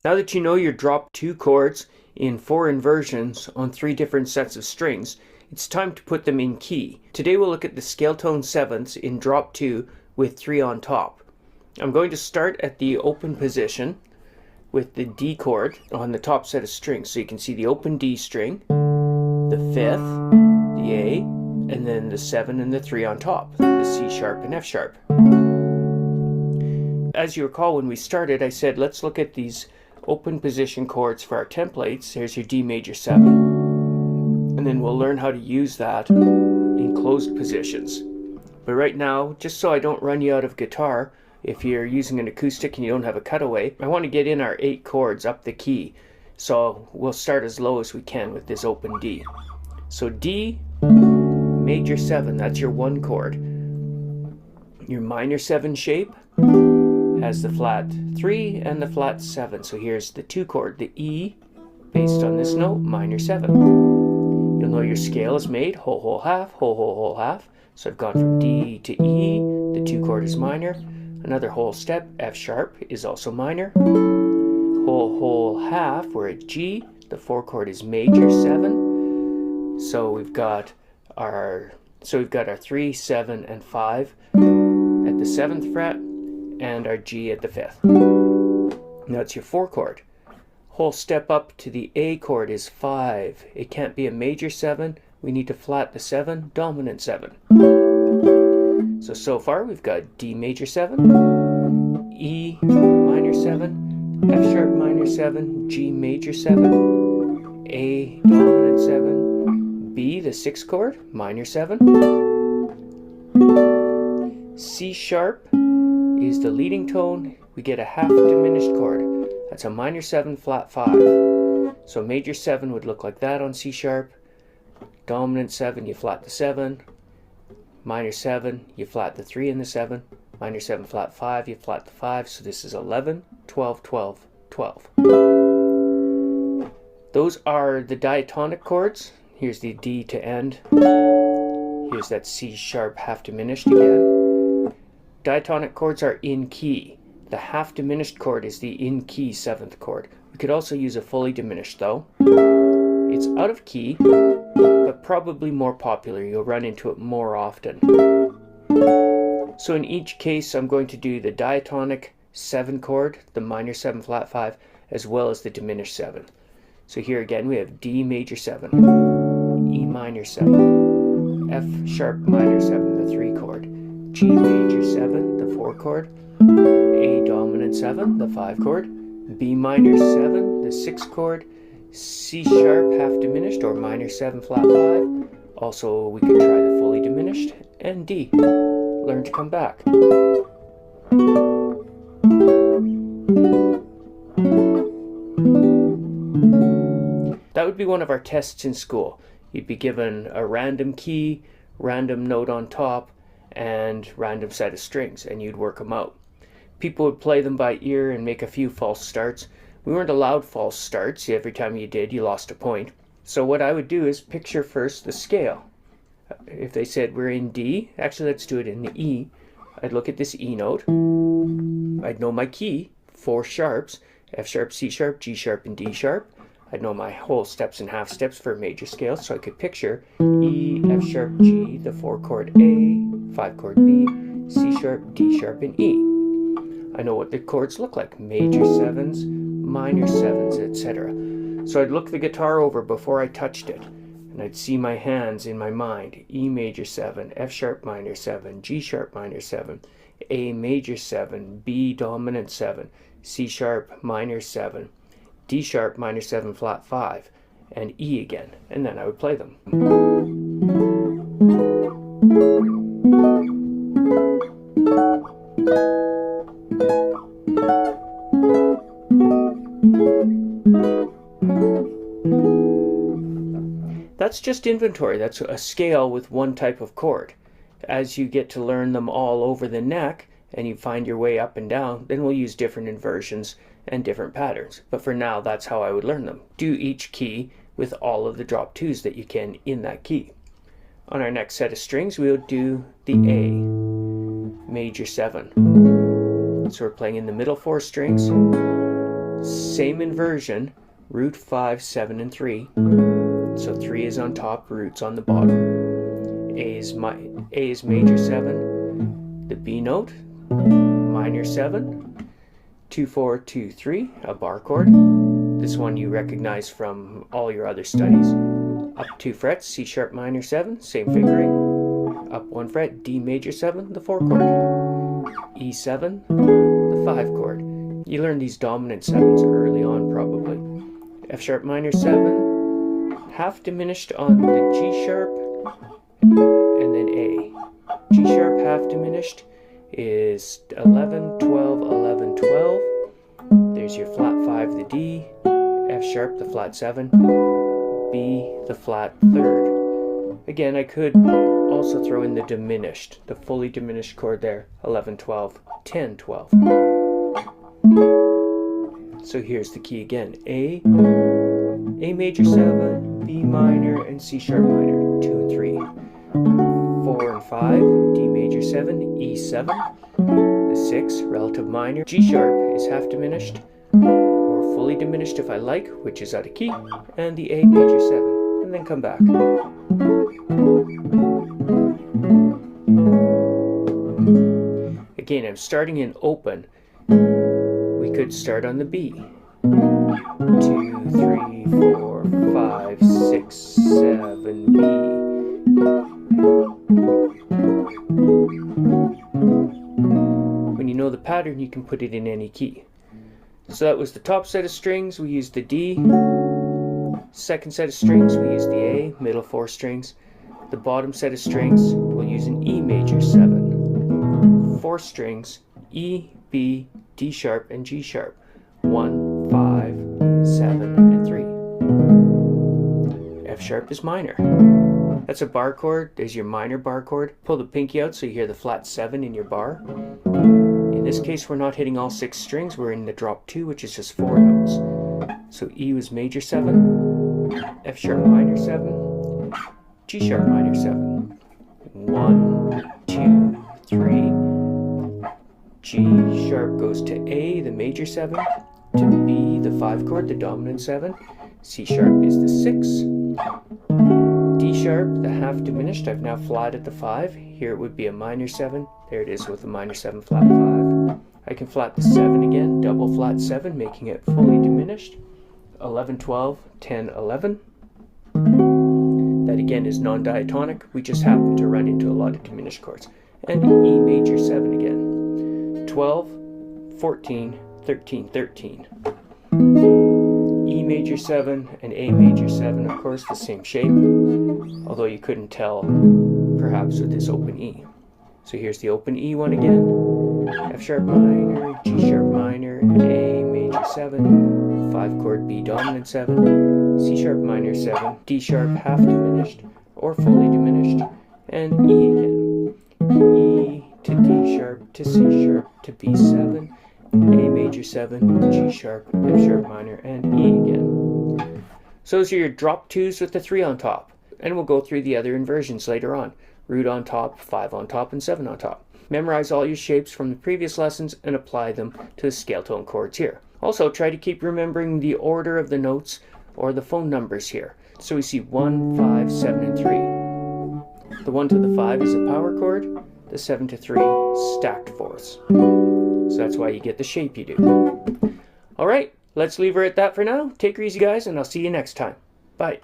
Now that you know your drop 2 chords in 4 inversions on 3 different sets of strings, it's time to put them in key. Today we'll look at the scale tone sevenths in drop 2 with 3 on top. I'm going to start at the open position with the D chord on the top set of strings. So you can see the open D string, the 5th, the A, and then the 7 and the 3 on top, the C sharp and F sharp. As you recall, when we started, I said let's look at these open position chords for our templates. Here's your D major 7, and then we'll learn how to use that in closed positions. But right now, just so I don't run you out of guitar, if you're using an acoustic and you don't have a cutaway, I want to get in our 8 chords up the key. So we'll start as low as we can with this open D. So D major 7, that's your 1 chord. Your minor 7 shape has the flat 3 and the flat 7. So here's the 2 chord, the E, based on this note, minor 7. You'll know your scale is made whole, whole, half, whole, whole, whole, half. So I've gone from D to E, the 2 chord is minor. Another whole step, F sharp, is also minor. Whole, whole, half, we're at G, the 4 chord is major 7. So we've got our 3, 7, and 5 at the 7th fret, and our G at the 5th. Now it's your 4 chord. Whole step up to the A chord is 5. It can't be a major 7. We need to flat the 7, dominant 7. So far we've got D major 7, E minor 7, F sharp minor 7, G major 7, A dominant 7, B the 6th chord, minor 7, C sharp is the leading tone. We get a half-diminished chord. That's a minor 7 flat 5. So major 7 would look like that on C sharp. Dominant 7, you flat the 7. Minor 7, you flat the 3 and the 7. Minor 7 flat 5, you flat the 5. So this is 11, 12, 12, 12. Those are the diatonic chords. Here's the D to end. Here's that C sharp half-diminished again. Diatonic chords are in key. The half-diminished chord is the in key 7th chord. We could also use a fully diminished though. It's out of key, but probably more popular. You'll run into it more often. So in each case, I'm going to do the diatonic 7 chord, the minor 7 flat 5, as well as the diminished 7. So here again, we have D major 7, E minor 7, F sharp minor 7, the 3 chord, G major 7, the 4 chord, A dominant 7, the 5 chord, B minor 7, the 6 chord, C sharp half-diminished or minor 7 flat 5. Also, we could try the fully diminished, and D. Learn to come back. That would be one of our tests in school. You'd be given a random key, random note on top, and random set of strings, and you'd work them out. People would play them by ear and make a few false starts. We weren't allowed false starts. Every time you did, you lost a point. So what I would do is picture first the scale. If they said we're in D, actually let's do it in the E. I'd look at this E note. I'd know my key, 4 sharps, F sharp, C sharp, G sharp, and D sharp. I'd know my whole steps and half steps for a major scale, so I could picture E, F sharp, G, the 4 chord A, 5 chord B, C sharp, D sharp, and E. I know what the chords look like, major 7s, minor 7s, etc. So I'd look the guitar over before I touched it, and I'd see my hands in my mind. E major 7, F sharp minor 7, G sharp minor 7, A major 7, B dominant 7, C sharp minor 7, D sharp minor 7 flat 5, and E again, and then I would play them. That's just inventory. That's a scale with one type of chord. As you get to learn them all over the neck and you find your way up and down, then we'll use different inversions and different patterns. But for now, that's how I would learn them. Do each key with all of the drop 2s that you can in that key. On our next set of strings, we'll do the A major 7. So we're playing in the middle 4 strings. Same inversion, root 5, 7, and 3. So 3 is on top, root's on the bottom. A is major 7, the B note, minor 7, 2, 4, 2, 3, a bar chord. This one you recognize from all your other studies. Up 2 frets, C sharp minor 7, same fingering. Up 1 fret, D major 7, the 4 chord. E7, the 5 chord. You learned these dominant 7s early on probably. F sharp minor 7, half diminished on the G sharp, and then A. G sharp half diminished is 11, 12, 11, 12. There's your flat 5, the D, F sharp, the flat 7, B, the flat 3rd. Again, I could also throw in the diminished, the fully diminished chord there, 11, 12, 10, 12. So here's the key again, A major 7, B minor, and C sharp minor, 2 and 3. 4 and 5, D major 7, E7, the 6, relative minor, G sharp is half diminished, or fully diminished if I like, which is out of key, and the A major 7, and then come back. Again, I'm starting in open. We could start on the B. 2, 3, 4, 5, 6, 7, B. When you know the pattern, you can put it in any key. So that was the top set of strings, we used the D. Second set of strings, we used the A, middle 4 strings. The bottom set of strings, we'll use an E major 7. 4 strings, E, B, D sharp, and G sharp. 1, 5, 7, and 3. F sharp is minor. That's a bar chord. There's your minor bar chord. Pull the pinky out so you hear the flat 7 in your bar. In this case, we're not hitting all 6 strings. We're in the drop 2, which is just 4 notes. So E was major 7, F sharp minor 7, G sharp minor 7. 1, 2, 3. G sharp goes to A, the major 7, to B, the 5 chord, the dominant 7. C sharp is the 6. D sharp, the half diminished. I've now flatted the 5. Here it would be a minor 7. There it is with a minor 7 flat 5. I can flat the 7 again, double flat 7, making it fully diminished. 11, 12, 10, 11. That again is non-diatonic. We just happen to run into a lot of diminished chords. And E major 7 again. 12, 14, 13, 13. E major 7 and A major 7, of course, the same shape, although you couldn't tell perhaps with this open E. So here's the open E one again. F sharp minor, G sharp minor, A major 7, 5 chord B dominant 7, C sharp minor 7, D sharp half diminished or fully diminished, and E again. E to D sharp to C sharp to B7, A major 7, G sharp, F sharp minor, and E again. So those are your drop 2s with the 3 on top. And we'll go through the other inversions later on. Root on top, 5 on top, and 7 on top. Memorize all your shapes from the previous lessons and apply them to the scale tone chords here. Also, try to keep remembering the order of the notes or the phone numbers here. So we see 1, 5, 7, and 3. The 1 to the 5 is a power chord. The 7 to 3 stacked fourths. So that's why you get the shape you do. Alright, let's leave her at that for now. Take her easy, guys, and I'll see you next time. Bye.